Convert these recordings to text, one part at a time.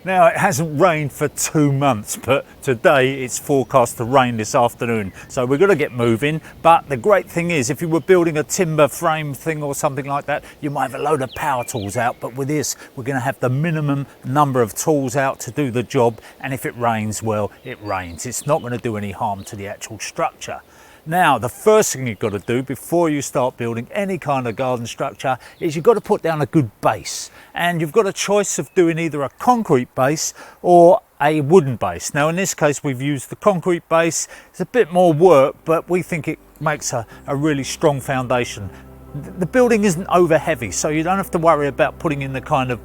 Now, it hasn't rained for 2 months, but today it's forecast to rain this afternoon. So we're going to get moving. But the great thing is, if you were building a timber frame thing or something like that, you might have a load of power tools out. But with this, we're going to have the minimum number of tools out to do the job. And if it rains, well, it rains. It's not going to do any harm to the actual structure. Now, the first thing you've got to do before you start building any kind of garden structure is you've got to put down a good base. And you've got a choice of doing either a concrete base or a wooden base. Now, in this case, we've used the concrete base. It's a bit more work, but we think it makes a really strong foundation. The building isn't over heavy, so you don't have to worry about putting in the kind of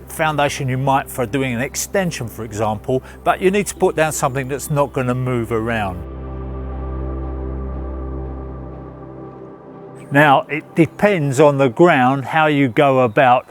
foundation you might for doing an extension, for example, but you need to put down something that's not going to move around. Now, it depends on the ground how you go about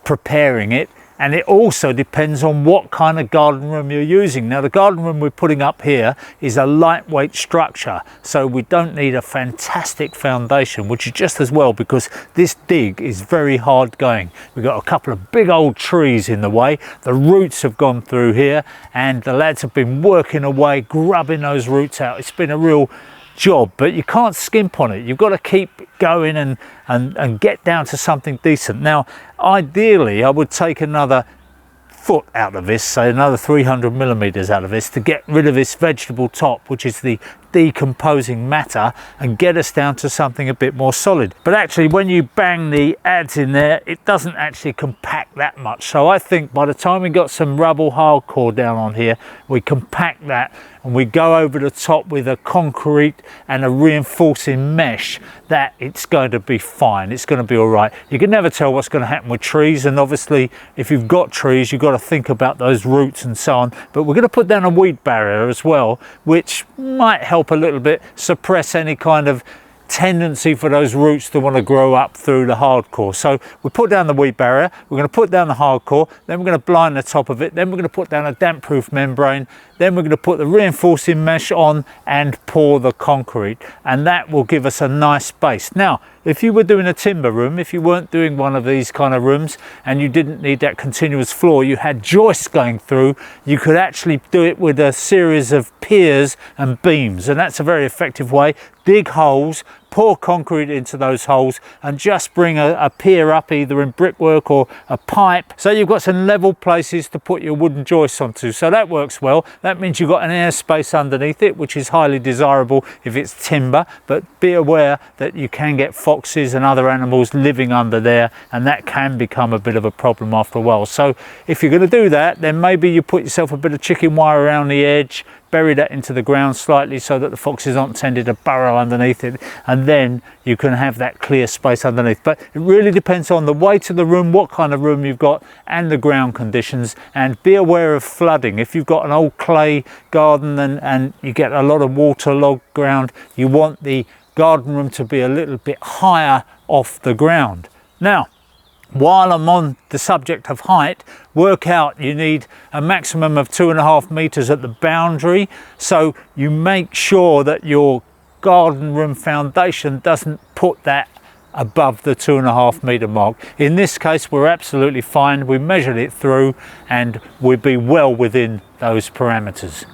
preparing it, and it also depends on what kind of garden room you're using. Now, the garden room we're putting up here is a lightweight structure, so we don't need a fantastic foundation, which is just as well because this dig is very hard going. We've got a couple of big old trees in the way. The roots have gone through here, and the lads have been working away, grubbing those roots out. It's been a real job, but you can't skimp on it. You've got to keep going and get down to something decent. Now, ideally, I would take another foot out of this, say another 300 millimeters out of this, to get rid of this vegetable top, which is the decomposing matter, and get us down to something a bit more solid. But actually, when you bang the adze in there, it doesn't actually compact that much. So I think by the time we got some rubble hardcore down on here, we compact that and we go over the top with a concrete and a reinforcing mesh, that it's going to be fine. It's going to be all right. You can never tell what's going to happen with trees, and obviously if you've got trees, you've got to think about those roots and so on. But we're going to put down a weed barrier as well, which might help a little bit suppress any kind of tendency for those roots to want to grow up through the hardcore. So we put down the weed barrier, we're going to put down the hardcore, then we're going to blind the top of it, then we're going to put down a damp proof membrane, then we're going to put the reinforcing mesh on and pour the concrete, and that will give us a nice base. Now, if you were doing a timber room, if you weren't doing one of these kind of rooms and you didn't need that continuous floor, you had joists going through, you could actually do it with a series of piers and beams, and that's a very effective way. Dig holes, pour concrete into those holes, and just bring a pier up either in brickwork or a pipe, so you've got some level places to put your wooden joists onto. So that works well. That means you've got an airspace underneath it, which is highly desirable if it's timber, but be aware that you can get foxes and other animals living under there, and that can become a bit of a problem after a while. So if you're going to do that, then maybe you put yourself a bit of chicken wire around the edge, bury that into the ground slightly so that the foxes aren't tended to burrow underneath it, and then you can have that clear space underneath. But it really depends on the weight of the room, what kind of room you've got, and the ground conditions. And be aware of flooding. If you've got an old clay garden and you get a lot of waterlogged ground, you want the garden room to be a little bit higher off the ground. Now, while I'm on the subject of height, work out you need a maximum of 2.5 meters at the boundary, so you make sure that your garden room foundation doesn't put that above the 2.5 meter mark. In this case, we're absolutely fine. We measured it through and we'd be well within those parameters.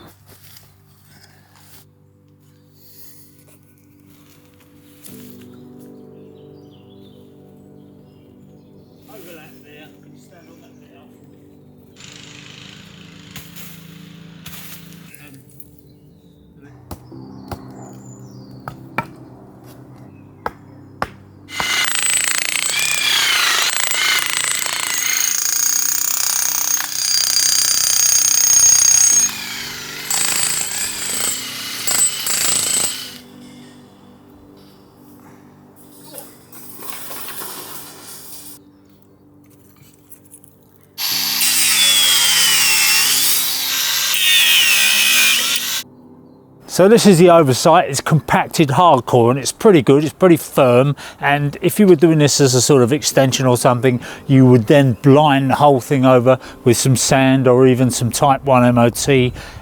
So this is the oversight. It's compacted hardcore and it's pretty good, it's pretty firm, and if you were doing this as a sort of extension or something, you would then blind the whole thing over with some sand or even some type 1 MOT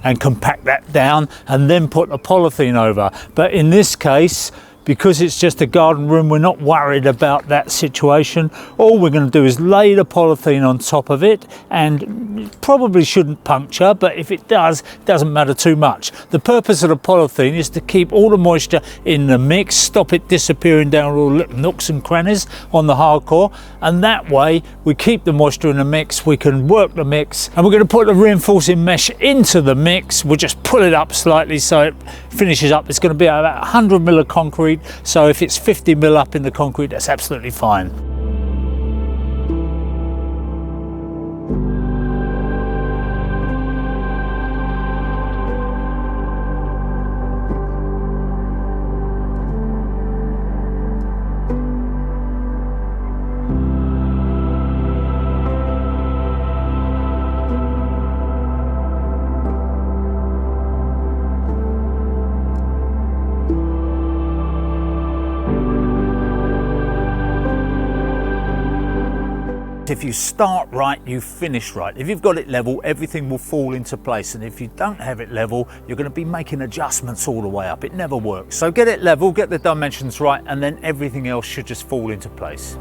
and compact that down and then put a polythene over. But in this case, because it's just a garden room, we're not worried about that situation. All we're going to do is lay the polythene on top of it, and it probably shouldn't puncture, but if it does, it doesn't matter too much. The purpose of the polythene is to keep all the moisture in the mix, stop it disappearing down all the little nooks and crannies on the hardcore, and that way we keep the moisture in the mix, we can work the mix, and we're going to put the reinforcing mesh into the mix. We'll just pull it up slightly so it finishes up. It's going to be about 100 mil of concrete, so if it's 50 mil up in the concrete, that's absolutely fine. If you start right, you finish right. If you've got it level, everything will fall into place, and if you don't have it level, you're going to be making adjustments all the way up. It never works. So get it level, get the dimensions right, and then everything else should just fall into place.